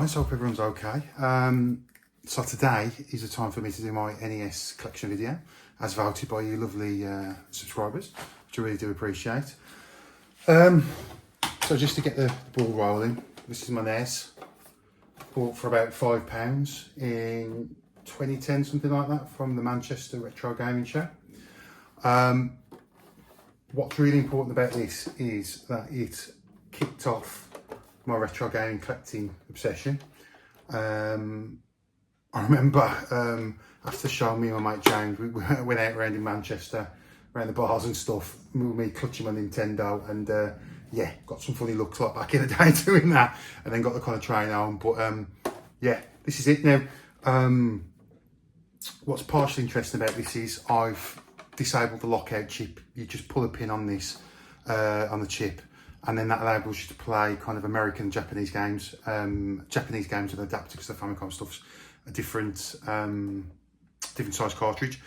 guys, hope everyone's okay. So today is the time for me to do my NES collection video, as voted by you lovely subscribers, which I really do appreciate. So just to get the ball rolling, this is my NES, bought for about £5 in 2010, something like that, from the Manchester Retro Gaming Show. What's really important about this is that it kicked off my retro gaming collecting obsession. I remember after the show, me and my mate James, we went out around in Manchester, around the bars and stuff, with me clutching my Nintendo, and yeah, got some funny looks like back in the day doing that, and then got the kind of train home. But yeah, this is it now. What's partially interesting about this is I've disabled the lockout chip. You just pull a pin on this, on the chip, and then that enables you to play kind of American and Japanese games. Japanese games are adapted because the Famicom stuff's a different size cartridge,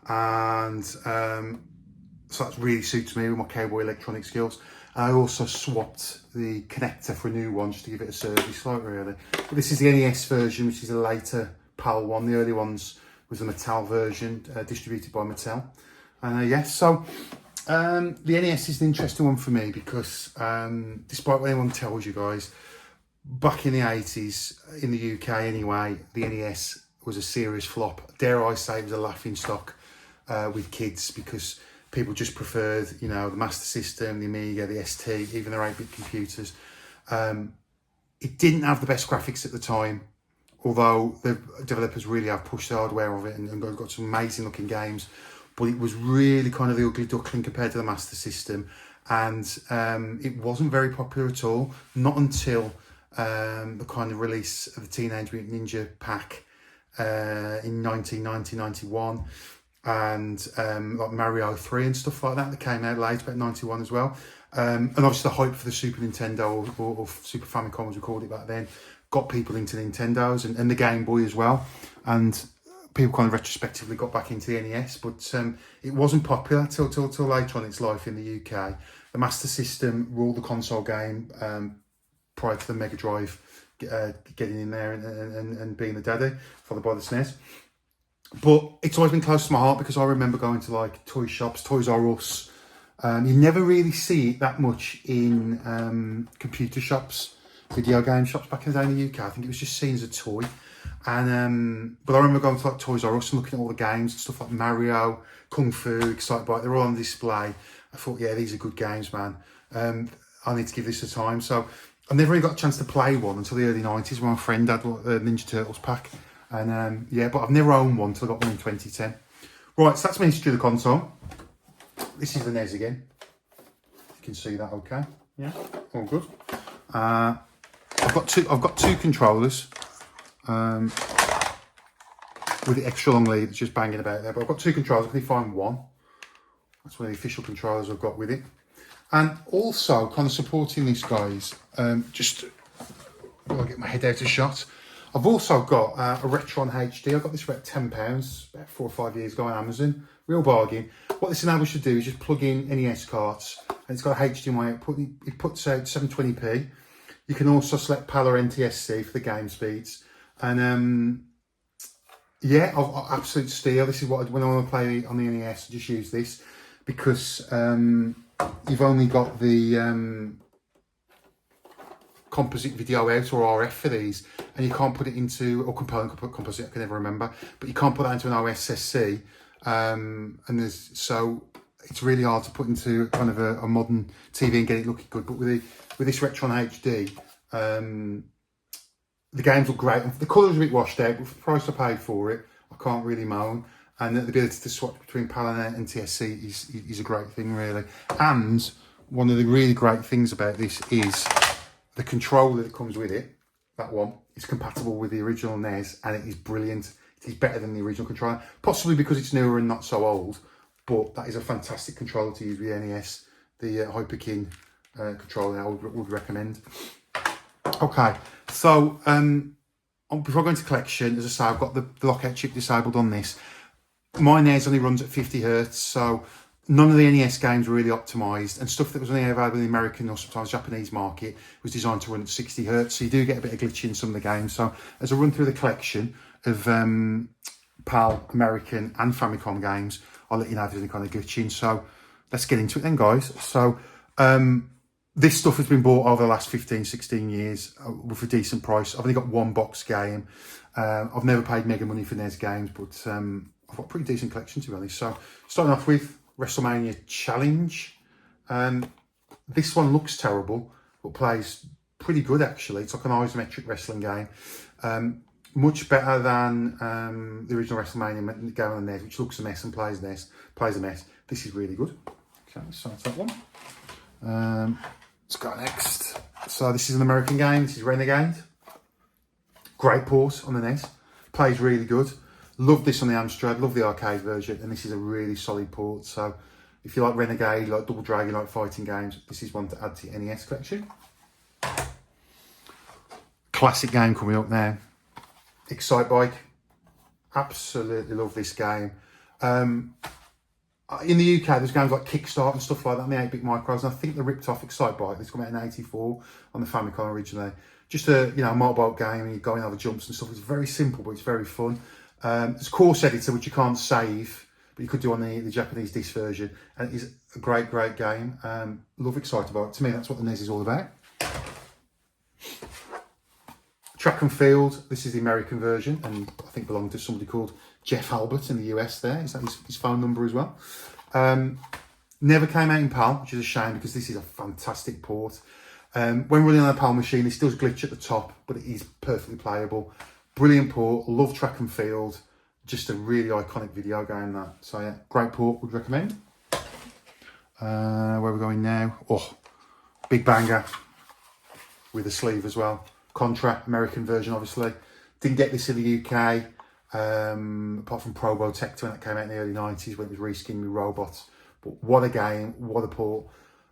and so that really suits me with my cowboy electronic skills. I also swapped the connector for a new one just to give it a service, like really. But this is the NES version, which is a later PAL one. The early ones was the Mattel version, distributed by Mattel. Yeah, so the NES is an interesting one for me because despite what anyone tells you guys, back in the 80s, in the UK anyway, the NES was a serious flop. Dare I say it was a laughing stock with kids, because people just preferred, you know, the Master System, the Amiga, the ST, even their 8-bit computers. It didn't have the best graphics at the time, although the developers really have pushed the hardware of it and got some amazing looking games. But it was really kind of the ugly duckling compared to the Master System, and it wasn't very popular at all. Not until the kind of release of the Teenage Mutant Ninja pack in 1990-91, and like Mario 3 and stuff like that came out late, about 91 as well. And obviously the hype for the Super Nintendo, or Super Famicom as we called it back then, got people into Nintendos and the Game Boy as well. And people kind of retrospectively got back into the NES, but it wasn't popular till later on in its life in the UK. The Master System ruled the console game prior to the Mega Drive getting in there and being the daddy, followed by the SNES. But it's always been close to my heart because I remember going to like toy shops, Toys R Us. You never really see it that much in computer shops, video game shops back in the day in the UK. I think it was just seen as a toy. And but I remember going to like Toys R Us and looking at all the games and stuff like Mario, Kung Fu, Excitebike. They're all on display. I thought, yeah, these are good games, man. I need to give this a time. So I never really got a chance to play one until the early 90s when my friend had the Ninja Turtles pack. And yeah, but I've never owned one until I got one in 2010. Right, so that's my history of the console. This is the NES again. You can see that okay. Yeah, all good. I've got two controllers. With the extra long lead that's just banging about there, but I've got two controllers. I can only find one. That's one of the official controllers I've got with it. And also kind of supporting this, guys, just while I get my head out of shot, I've also got a Retron HD. I got this for about £10 about 4 or 5 years ago on Amazon. Real bargain. What this enables you to do is just plug in NES carts, and it's got a HDMI output. It puts out 720p. You can also select PAL or NTSC for the game speeds. And yeah, I'll absolute steal. This is what when I want to play on the NES, I just use this, because you've only got the composite video out, or RF, for these, and you can't put it into, or composite, I can never remember, but you can't put that into an OSSC, and so it's really hard to put into kind of a modern TV and get it looking good. But with this Retron HD, the games look great. The colours are a bit washed out, but for the price I paid for it, I can't really moan. And the ability to swap between PAL and TSC is a great thing, really. And one of the really great things about this is the controller that comes with it. That one is compatible with the original NES, and it is brilliant. It is better than the original controller, possibly because it's newer and not so old. But that is a fantastic controller to use with the NES. The Hyperkin controller I would recommend. Okay, so before I go into collection, as I say, I've got the lockout chip disabled on this. My NES only runs at 50 Hertz, so none of the NES games were really optimised, and stuff that was only available in the American or sometimes Japanese market was designed to run at 60 hertz. So you do get a bit of glitching in some of the games. So as I run through the collection of PAL, American and Famicom games, I'll let you know if there's any kind of glitching. So let's get into it then, guys. So this stuff has been bought over the last 15, 16 years with a decent price. I've only got one box game. I've never paid mega money for NES games, but I've got a pretty decent collection, to be honest. So starting off with WrestleMania Challenge. This one looks terrible, but plays pretty good, actually. It's like an isometric wrestling game. Much better than the original WrestleMania game on the NES, which looks a mess and plays a mess. This is really good. Okay, so that's that one. Let's go next. So this is an American game. This is Renegade. Great port on the NES. Plays really good. Love this on the Amstrad. Love the arcade version. And this is a really solid port. So if you like Renegade, like Double Dragon, like fighting games, this is one to add to your NES collection. Classic game coming up now. Excite Bike. Absolutely love this game. In the UK, there's games like Kickstart and stuff like that on the 8-bit micros, and I think they ripped off Excite Bike. This came out in '84 on the Famicom originally. Just a motorbike game, and you're going over jumps and stuff. It's very simple, but it's very fun. There's a course editor which you can't save, but you could do on the Japanese disc version, and it is a great game. Love Excite Bike. To me, that's what the NES is all about. Track and Field. This is the American version, and I think belonged to somebody called Jeff Albert in the US there. Is that his phone number as well? Never came out in PAL, which is a shame because this is a fantastic port. When running on a PAL machine, it still glitch at the top, but it is perfectly playable. Brilliant port. Love Track and Field. Just a really iconic video game, that. So yeah, great port. Would recommend. Where are we going now? Oh, big banger with a sleeve as well. Contra, American version, obviously. Didn't get this in the UK. Apart from Probotector when that came out in the early 90s when it was reskinned with robots. But what a game, what a port.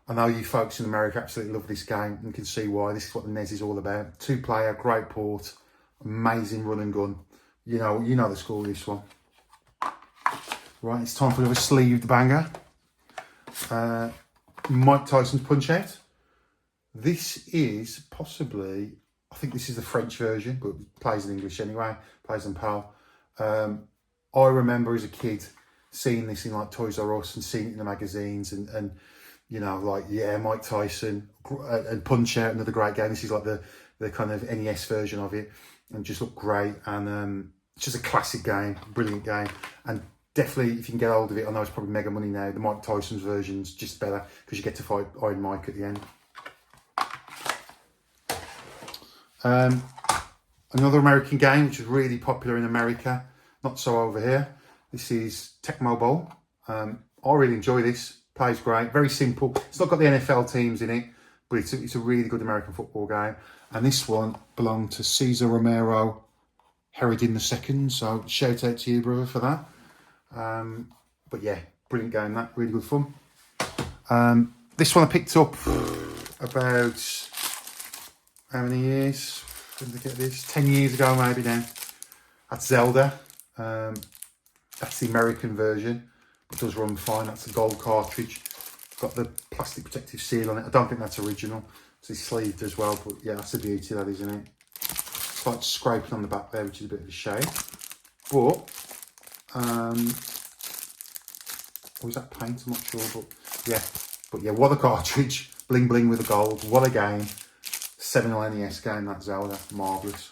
I know you folks in America absolutely love this game and can see why. This is what the NES is all about. 2-player, great port, amazing run and gun. You know the score of this one. Right, it's time for another sleeved banger. Mike Tyson's Punch-Out. This is possibly, I think this is the French version, but it plays in English anyway, plays on PAL. I remember as a kid seeing this in like Toys R Us and seeing it in the magazines and Mike Tyson and Punch Out, another great game. This is like the kind of NES version of it, and just looked great. And it's just a classic game, brilliant game. And definitely, if you can get hold of it, I know it's probably mega money now. The Mike Tyson's version's just better because you get to fight Iron Mike at the end. Another American game which is really popular in America, not so over here. This is Tecmo Bowl. I really enjoy this. Plays great, very simple. It's not got the NFL teams in it, but it's a really good American football game. And this one belonged to Cesar Romero Herodin II. So shout out to you, brother, for that. But yeah, brilliant game. That really good fun. This one I picked up about how many years? When did I get this? 10 years ago, maybe now. That's Zelda. That's the American version. It does run fine. That's a gold cartridge. Got the plastic protective seal on it. I don't think that's original. It's sleeved as well, but yeah, that's the beauty of that, isn't it? It's like scraping on the back there, which is a bit of a shame. But, was that paint? I'm not sure, but yeah, what a cartridge. Bling bling with the gold. What a game. Seminal NES game, that Zelda. Marvellous.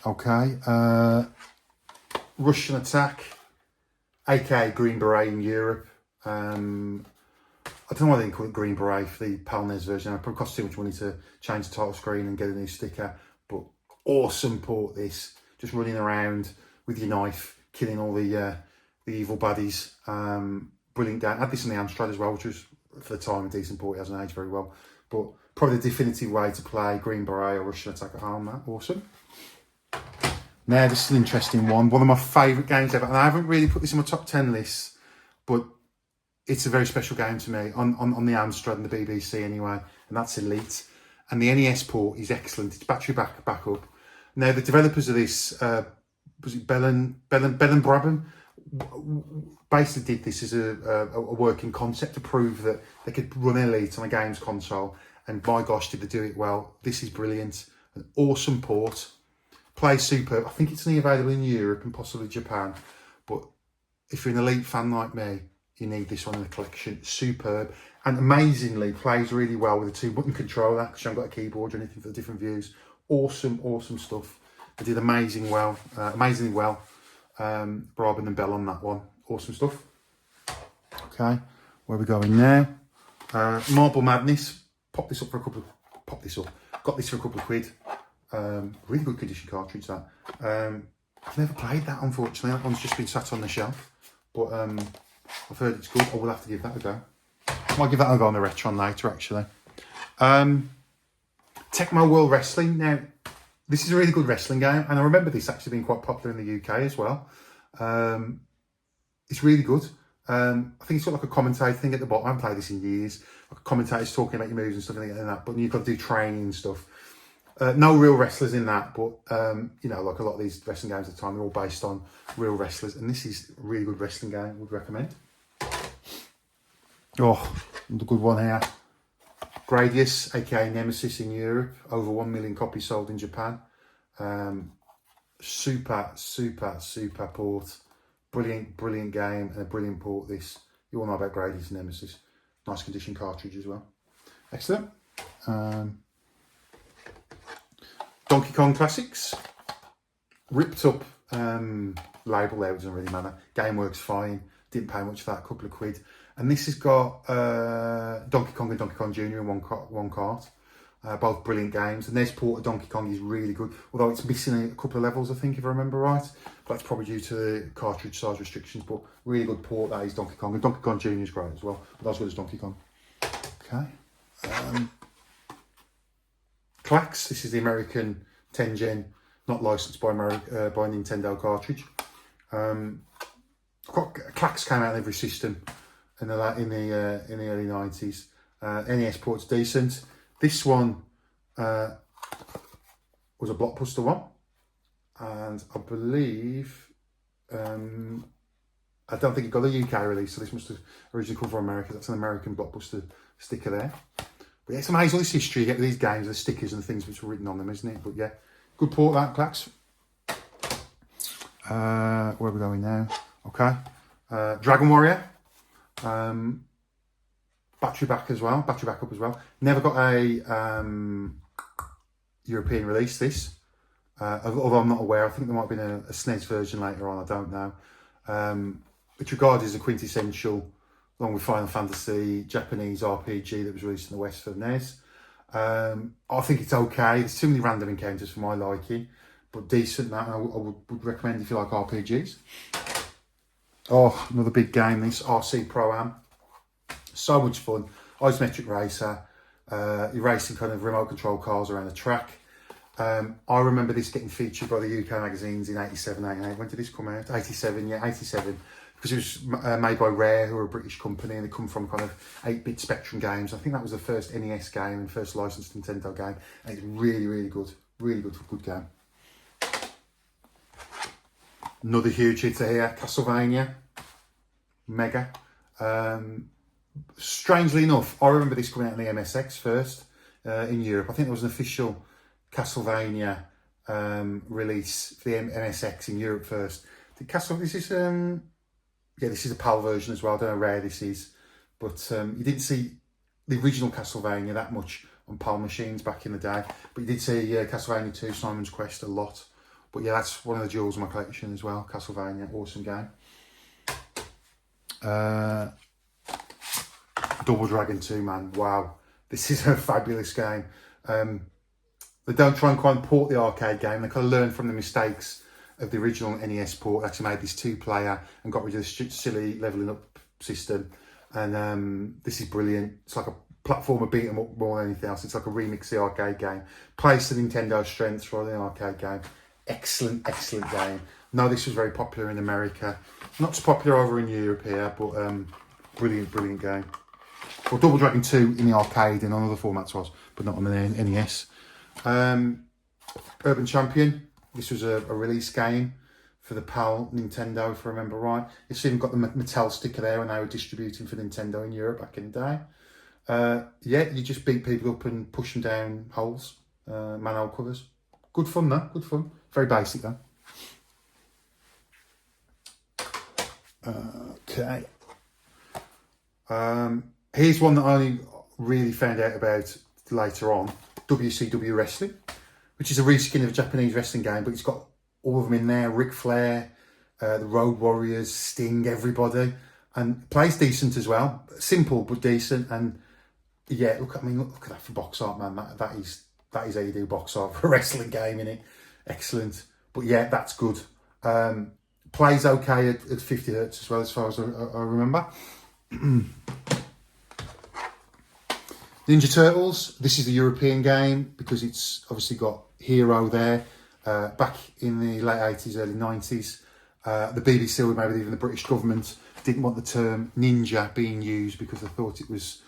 Okay, Russian Attack, aka Green Beret in Europe. I don't know why they didn't call it Green Beret for the PAL NES version. It probably cost too much money to change the title screen and get a new sticker. But awesome port, this. Just running around with your knife, killing all the evil baddies. Brilliant game. I had this on the Amstrad as well, which was, for the time, a decent port. It hasn't aged very well. But probably the definitive way to play Green Beret or Russian Attack at home. That awesome. Now, this is an interesting one. One of my favourite games ever. And I haven't really put this in my top 10 list, but it's a very special game to me on the Amstrad and the BBC anyway. And that's Elite. And the NES port is excellent. It's battery backup. Now, the developers of this, was it Bell and Brabham? basically did this as a working concept to prove that they could run Elite on a games console, and by gosh, did they do it well. This is brilliant, an awesome port, plays superb. I think it's only available in Europe and possibly Japan, but if you're an Elite fan like me, you need this one in the collection. Superb, and amazingly plays really well with a 2-button controller, because you haven't got a keyboard or anything for the different views. Awesome stuff. They did amazingly well. Brabham and Bell on that one. Awesome stuff. Okay, where are we going now? Marble Madness. Got this for a couple of quid. Really good condition cartridge, that. I've never played that, unfortunately. That one's just been sat on the shelf, but I've heard it's good. I will have to give that a go. I might give that a go on the Retron later, actually. Tecmo World Wrestling. Now, this is a really good wrestling game, and I remember this actually being quite popular in the UK as well. It's really good. I think it's got like a commentator thing at the bottom. I haven't played this in years. Like a commentator's talking about your moves and stuff like that, but you've got to do training and stuff. No real wrestlers in that, but you know, like a lot of these wrestling games at the time, they're all based on real wrestlers, and this is a really good wrestling game. I would recommend. Oh, another good one here. Gradius, aka Nemesis in Europe, over 1 million copies sold in Japan. Super port. Brilliant game and a brilliant port. This, you all know about Gradius and Nemesis. Nice condition cartridge as well. Excellent. Donkey Kong Classics. Ripped up label there, it doesn't really matter. Game works fine. Didn't pay much for that, a couple of quid. And this has got Donkey Kong and Donkey Kong Jr. in one cart. Both brilliant games. And this port of Donkey Kong is really good, although it's missing a couple of levels, I think, if I remember right. But that's probably due to the cartridge size restrictions, but really good port, that is Donkey Kong. And Donkey Kong Jr. is great as well, but not as good as Donkey Kong. Okay. Clax, this is the American 10 Gen, not licensed by Nintendo cartridge. Clax came out in every system in the early 90s. NES port's decent. This one was a Blockbuster one, and I believe I don't think it got a UK release, so this must have originally come from America. That's an American Blockbuster sticker there. But yeah, it's amazing all this history you get with these games, the stickers and things which are written on them, isn't it? But yeah, good port, that, Clax. Where are we going now? Okay. Dragon Warrior. Battery backup as well. Never got a European release, this. Although I'm not aware. I think there might have been a SNES version later on, I don't know. It's regarded as a quintessential, along with Final Fantasy, Japanese RPG that was released in the West for the NES. I think it's okay. There's too many random encounters for my liking, but decent. That I would recommend if you like RPGs. Oh, another big game, this RC Pro-Am. So much fun. Isometric racer. You're racing kind of remote control cars around a track. I remember this getting featured by the UK magazines in 87, 88. When did this come out? 87, yeah, 87. Because it was made by Rare, who are a British company, and they come from kind of 8-bit Spectrum games. I think that was the first NES game and first licensed Nintendo game. And it's really good. Really good game. Another huge hitter here, Castlevania. Mega. Strangely enough, I remember this coming out on the MSX first in Europe. I think there was an official Castlevania release for the MSX in Europe first. This is this is a PAL version as well. I don't know how rare this is, but you didn't see the original Castlevania that much on PAL machines back in the day. But you did see Castlevania 2, Simon's Quest a lot. But yeah, that's one of the jewels of my collection as well. Castlevania, awesome game. Double Dragon 2, man, wow, this is a fabulous game. They don't try and quite port the arcade game. They kind of learn from the mistakes of the original NES port. They actually made this 2-player and got rid of the silly leveling up system. And this is brilliant. It's like a platformer beat 'em up more than anything else. It's like a remix of the arcade game. Plays to Nintendo's strengths for the arcade game. Excellent game. No, this was very popular in America. Not so popular over in Europe here, but brilliant game. Well, Double Dragon 2 in the arcade and on other formats was, but not on the NES. Urban Champion. This was a release game for the PAL Nintendo, if I remember right. It's even got the Mattel sticker there when they were distributing for Nintendo in Europe back in the day. Yeah, you just beat people up and push them down holes, manhole covers. Good fun though, good fun. Very basic though. Okay. Here's one that I only really found out about later on. WCW Wrestling, which is a reskin of a Japanese wrestling game, but it's got all of them in there. Ric Flair, the Road Warriors, Sting, everybody. And plays decent as well. Simple, but decent. And yeah, look at that for box art, man. That is how you do box art for a wrestling game, innit? Excellent. But yeah, that's good. Plays okay at 50 hertz as well, as far as I remember. Ninja Turtles. This is the European game because it's obviously got Hero there. Back in the late 80s, early 90s, the BBC, or maybe even the British government, didn't want the term ninja being used because they thought it was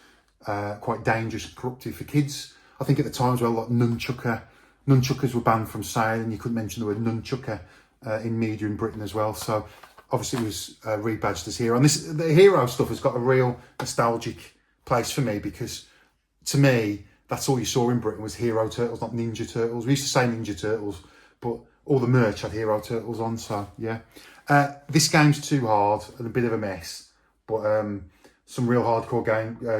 quite dangerous and corruptive for kids. I think at the time as well, like nunchuckers were banned from sale, and you couldn't mention the word nunchucker in media in Britain as well. So obviously it was rebadged as Hero. And the Hero stuff has got a real nostalgic place for me because, to me, that's all you saw in Britain was Hero Turtles, not Ninja Turtles. We used to say Ninja Turtles, but all the merch had Hero Turtles on, so yeah. This game's too hard and a bit of a mess, but some real hardcore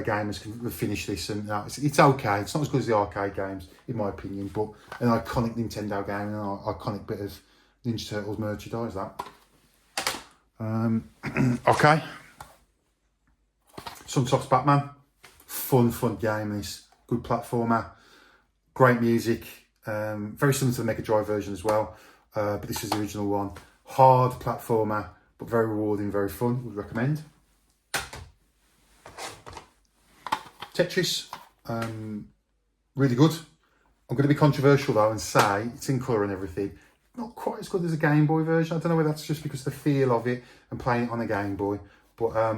gamers can finish this, and it's okay. It's not as good as the arcade games, in my opinion, but an iconic Nintendo game and an iconic bit of Ninja Turtles merchandise, that. Okay. Sunsoft's Batman. Fun game, this. Good platformer. Great music. Very similar to the Mega Drive version as well. But this is the original one. Hard platformer, but very rewarding, very fun. Would recommend. Tetris. Really good. I'm going to be controversial though and say it's in colour and everything. Not quite as good as a Game Boy version. I don't know whether that's just because of the feel of it and playing it on a Game Boy. But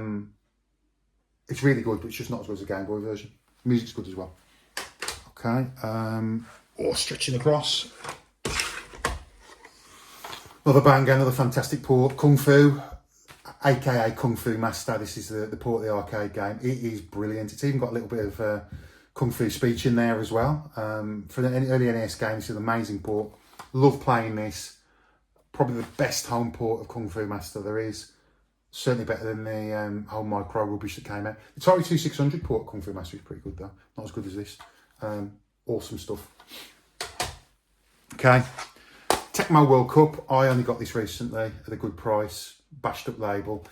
it's really good, but it's just not as good as a Game Boy version. Music's good as well. Okay. Or stretching across. Another banger, another fantastic port. Kung Fu, aka Kung Fu Master. This is the port of the arcade game. It is brilliant. It's even got a little bit of Kung Fu speech in there as well. For the early NES game, this is an amazing port. Love playing this. Probably the best home port of Kung Fu Master there is. Certainly better than the home micro rubbish that came out. The Atari 2600 port of Kung Fu Master is pretty good though. Not as good as this. Awesome stuff. Okay. Tecmo World Cup. I only got this recently at a good price. Bashed up label.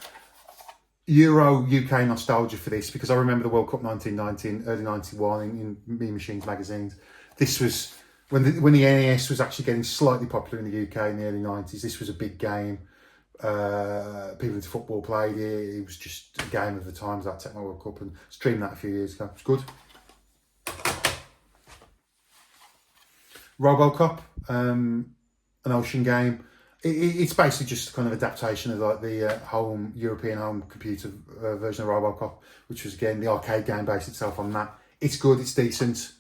Euro UK nostalgia for this because I remember the World Cup 1990 and early 91 in Mean Machines magazines. This was when the NES was actually getting slightly popular in the UK in the early 90s. This was a big game. People into football played it. It was just a game of the times, that Tecmo World Cup, and streamed that a few years ago. It was good. RoboCop, an ocean game. It's basically just kind of adaptation of like the European home computer version of RoboCop, which was again the arcade game based itself on that. It's good, it's decent.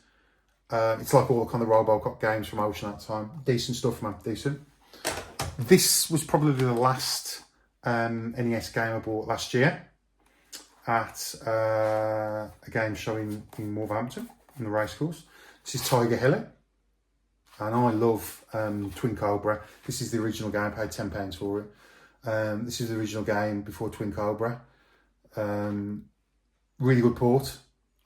It's like all the kind of RoboCop games from Ocean at that time. Decent stuff, man, decent. This was probably the last NES game I bought last year at a game show in Wolverhampton, in the racecourse. This is Tiger Heli. And I love Twin Cobra. This is the original game. I paid £10 for it. This is the original game before Twin Cobra. Really good port.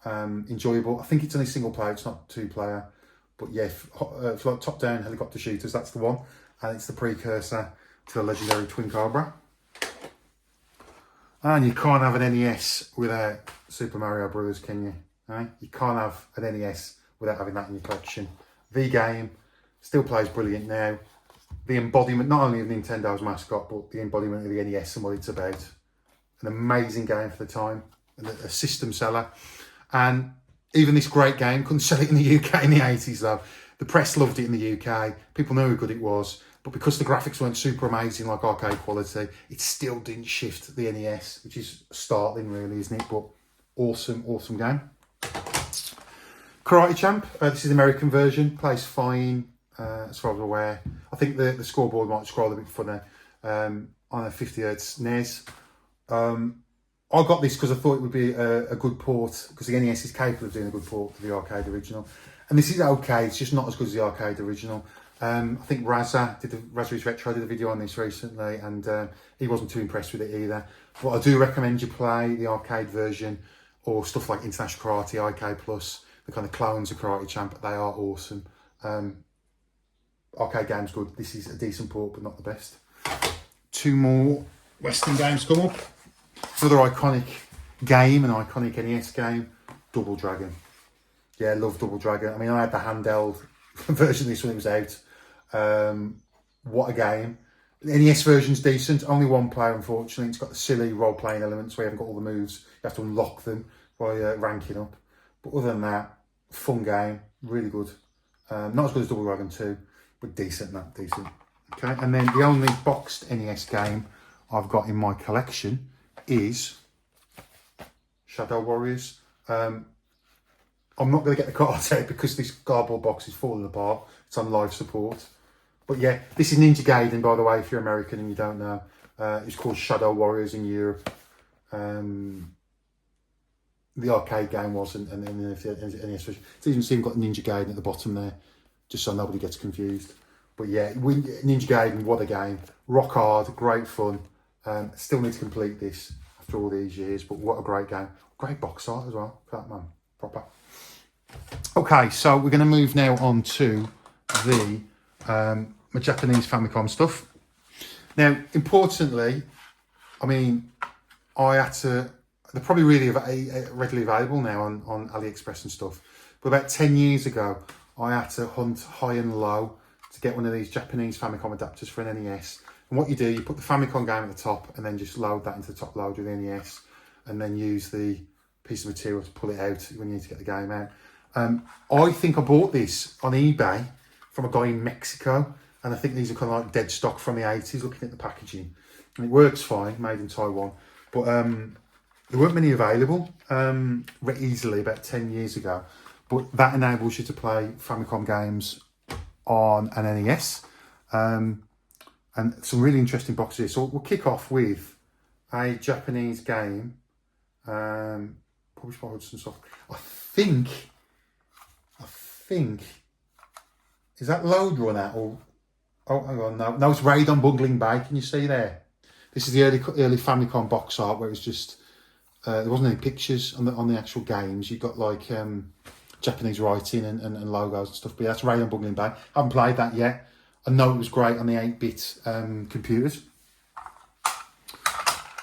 Enjoyable. I think it's only single player. It's not two player. But yeah, for like top-down helicopter shooters, that's the one. And it's the precursor to the legendary Twin Cobra. And you can't have an NES without Super Mario Brothers, can you? Eh? You can't have an NES without having that in your collection. The game still plays brilliant now. The embodiment, not only of Nintendo's mascot, but the embodiment of the NES and what it's about. An amazing game for the time, a system seller. And even this great game couldn't sell it in the UK in the 80s though. The press loved it in the UK. People knew how good it was. But because the graphics weren't super amazing like arcade quality, it still didn't shift the NES, which is startling really, isn't it? But awesome, awesome game. Karate Champ, this is the American version, plays fine as far as I'm aware. I think the scoreboard might scroll a bit funny. on a 50Hz NES. I got this because I thought it would be a good port, because the NES is capable of doing a good port to the arcade original. And this is okay, it's just not as good as the arcade original. I think Razzary's Retro did a video on this recently, and he wasn't too impressed with it either. But I do recommend you play the arcade version, or stuff like International Karate, IK Plus, the kind of clones of Karate Champ. They are awesome. Arcade game's good. This is a decent port, but not the best. Two more Western games come up. Another iconic game, an iconic NES game, Double Dragon. Yeah, I love Double Dragon. I mean, I had the handheld version of this when it was out. What a game. The NES version's decent, only one player unfortunately. It's got the silly role-playing elements where you haven't got all the moves. You have to unlock them by ranking up. But other than that, fun game, really good. Not as good as Double Dragon 2, but decent. Okay, and then the only boxed NES game I've got in my collection is Shadow Warriors. I'm not going to get the cards out because this cardboard box is falling apart. It's on live support. But yeah, this is Ninja Gaiden, by the way, if you're American and you don't know. It's called Shadow Warriors in Europe. The arcade game was, and the NES version. It's even got Ninja Gaiden at the bottom there, just so nobody gets confused. But yeah, Ninja Gaiden, what a game. Rock hard, great fun. Still need to complete this after all these years, but what a great game. Great box art as well, that man, proper. Okay, so we're going to move now on to the my Japanese Famicom stuff. Now, importantly, I mean, they're probably really readily available now on AliExpress and stuff. But about 10 years ago, I had to hunt high and low to get one of these Japanese Famicom adapters for an NES. And what you do, you put the Famicom game at the top and then just load that into the top loader of the NES, and then use the piece of material to pull it out when you need to get the game out. I think I bought this on eBay from a guy in Mexico, and I think these are kind of like dead stock from the 80s, looking at the packaging. And it works fine, made in Taiwan. But there weren't many available easily about 10 years ago. But that enables you to play Famicom games on an NES. And some really interesting boxes. So we'll kick off with a Japanese game, published by Hudson Soft. I think, is that Load Runner or, oh, hang on, no, it's Raid on Bungling Bay. Can you see there? This is the early Famicom box art where it was just, there wasn't any pictures on the actual games. You got like Japanese writing and logos and stuff, but yeah, that's Raid on Bungling Bay. I haven't played that yet. I know it was great on the 8-bit computers.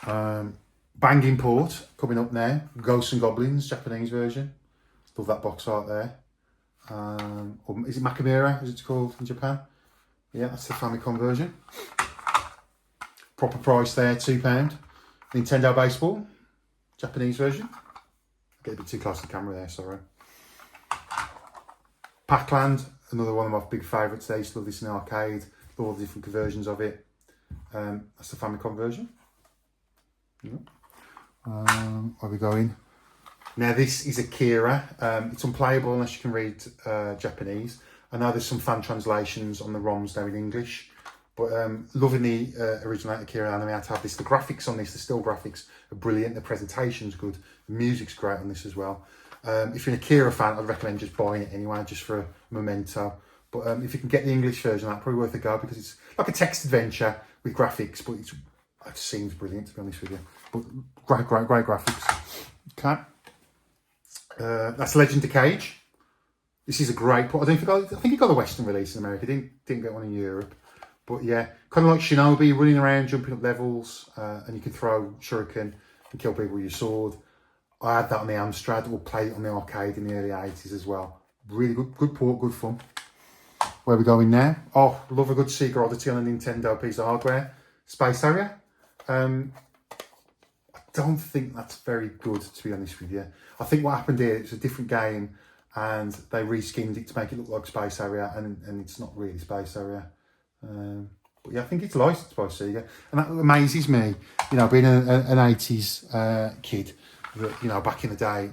Banging Port coming up now. Ghosts and Goblins, Japanese version. Love that box art there. Or is it Makamura, as it's called in Japan? Yeah, that's the Famicom version. Proper price there, £2. Nintendo Baseball, Japanese version. Get a bit too close to the camera there, sorry. Pac-Land, another one of my big favourites there. I used to love this in the arcade. Love all the different versions of it. That's the Famicom version. Yeah. Where are we going? Now this is Akira. It's unplayable unless you can read Japanese. I know there's some fan translations on the ROMs now in English, but loving the original Akira anime. I have this. The graphics on this, the still graphics are brilliant. The presentation's good. The music's great on this as well. If you're an Akira fan, I'd recommend just buying it anyway, just for a memento. But if you can get the English version, that's probably worth a go, because it's like a text adventure with graphics, but it seems brilliant, to be honest with you. But great graphics. Okay. That's Legend of Cage. This is a great port. I think it got a Western release in America. Didn't get one in Europe. But yeah, kind of like Shinobi, running around, jumping up levels, and you can throw shuriken and kill people with your sword. I had that on the Amstrad, or played it on the arcade in the early 80s as well. Really good port, good fun. Where are we going now? Oh, love a good Sega Oddity on a Nintendo piece of hardware. Space Harrier. I don't think that's very good, to be honest with you. I think what happened here, it's a different game, and they reskinned it to make it look like Space Harrier, and it's not really Space Harrier. But yeah, I think it's licensed by Sega, and that amazes me. You know, being an 80s kid, that, you know, back in the day,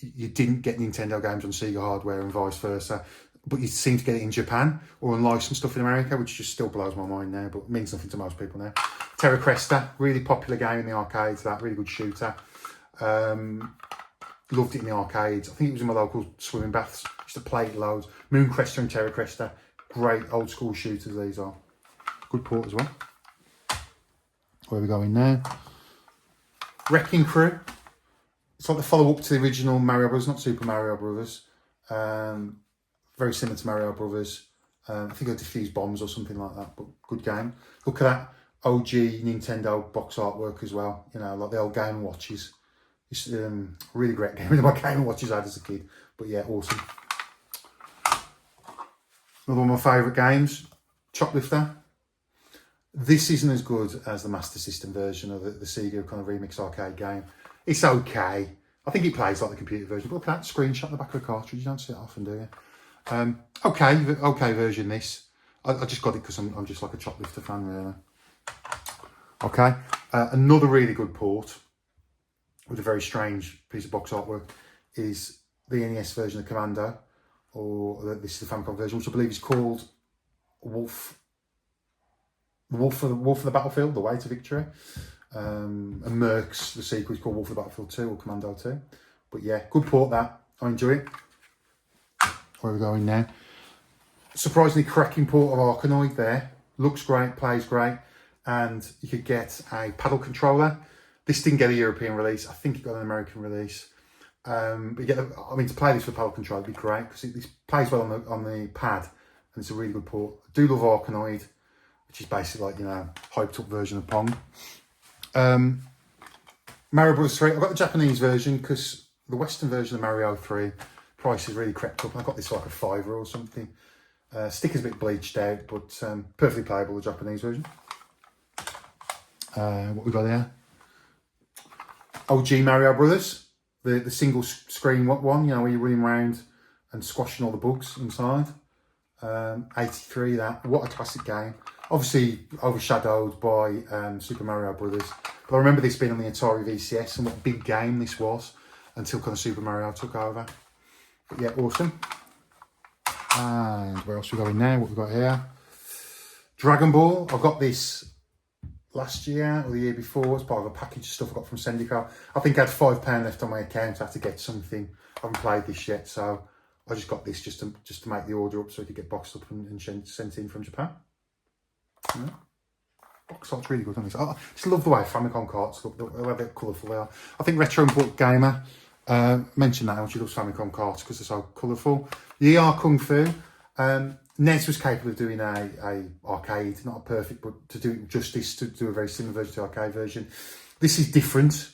you didn't get Nintendo games on Sega hardware and vice versa. but you seem to get it in Japan or unlicensed stuff in America, which just still blows my mind now, but means nothing to most people now. Terra Cresta, really popular game in the arcades, that really good shooter. Loved it in the arcades. I think it was in my local swimming baths. Used to play it loads. Moon Cresta and Terra Cresta, great old school shooters these are. Good port as well. Where are we going now? Wrecking Crew. It's like the follow-up to the original Mario Brothers, not Super Mario Brothers. Very similar to Mario Brothers. I think I defuse bombs or something like that, but good game. Look at that OG Nintendo box artwork as well. You know, like the old Game & Watches. It's a really great game. My Game & Watches I had as a kid. But yeah, awesome. Another one of my favourite games, Choplifter. This isn't as good as the Master System version of the Sega kind of remix arcade game. It's okay. I think it plays like the computer version. But look at that screenshot in the back of the cartridge. You don't see it often, do you? Okay version this. I just got it because I'm just like a Choplifter fan, really. Okay. Another really good port with a very strange piece of box artwork is the NES version of Commando, or this is the Famicom version, which I believe is called Wolf of the Battlefield, The Way to Victory. And Merck's, the sequel, is called Wolf of the Battlefield 2 or Commando 2. But yeah, good port that. I enjoy it. Where are we going now? Surprisingly cracking port of Arkanoid there. Looks great, plays great. And you could get a paddle controller. This didn't get a European release. I think it got an American release. But you get, to play this with paddle controller would be great because it plays well on the pad, and it's a really good port. I do love Arkanoid, which is basically like, you know, hyped up version of Pong. Mario Bros 3, I've got the Japanese version because the Western version of Mario 3 price has really crept up, and I got this like a £5 or something. Sticker's a bit bleached out, but perfectly playable, the Japanese version. What we got here? OG Mario Brothers, the single screen one, you know, where you're running around and squashing all the bugs inside. 83, that. What a classic game. Obviously overshadowed by Super Mario Brothers. But I remember this being on the Atari VCS and what a big game this was until kind of Super Mario took over. But yeah, awesome. And where else are we going now? What we got here? Dragon Ball. I got this last year or the year before as part of a package of stuff I got from Sendico. I think I had £5 left on my account. I had to get something. I haven't played this yet, so I just got this just to make the order up so it could get boxed up and sent in from Japan. Yeah. Box art's really good on this. I just love the way Famicom carts look, the way they're colourful they are. I think Retro Import Gamer mentioned that how she loves Famicom carts because they're so colourful. The ER Kung Fu. NES was capable of doing a arcade, not a perfect, but to do it justice, to do a very similar version to the arcade version. This is different,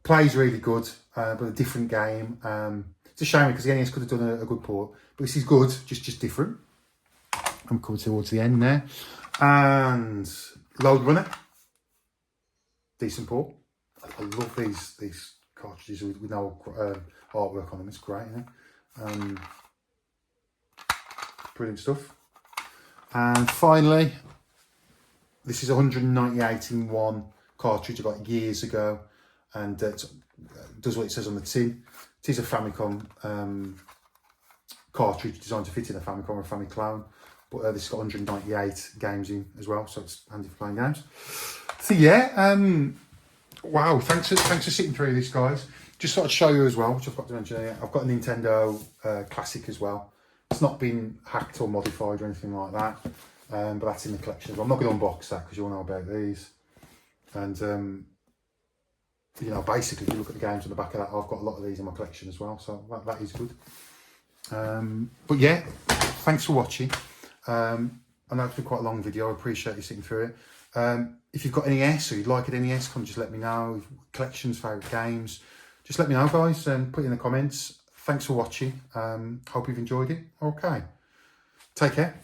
plays really good, but a different game. It's a shame because the NES could have done a good port, but this is good, just different. I'm coming towards the end there. And Load Runner, decent port. I love these cartridges with no artwork on them. It's great, isn't it? Brilliant stuff. And finally, this is 198 in one cartridge I got years ago, and it does what it says on the tin. It is a Famicom cartridge designed to fit in a Famicom or a Famiclone, but this has got 198 games in as well, so it's handy for playing games. So yeah, wow, thanks for sitting through this, guys. Just thought I'd show you as well, which I've got to mention here. I've got a Nintendo Classic as well. It's not been hacked or modified or anything like that, but that's in the collection as well. I'm not going to unbox that because you all know about these. And, you know, basically, if you look at the games on the back of that, I've got a lot of these in my collection as well, so that is good. But yeah, thanks for watching. I know it's been quite a long video. I appreciate you sitting through it. If you've got NES or you'd like an NES, come just let me know. Collections, favourite games, just let me know, guys, and put it in the comments. Thanks for watching. Hope you've enjoyed it. Okay. Take care.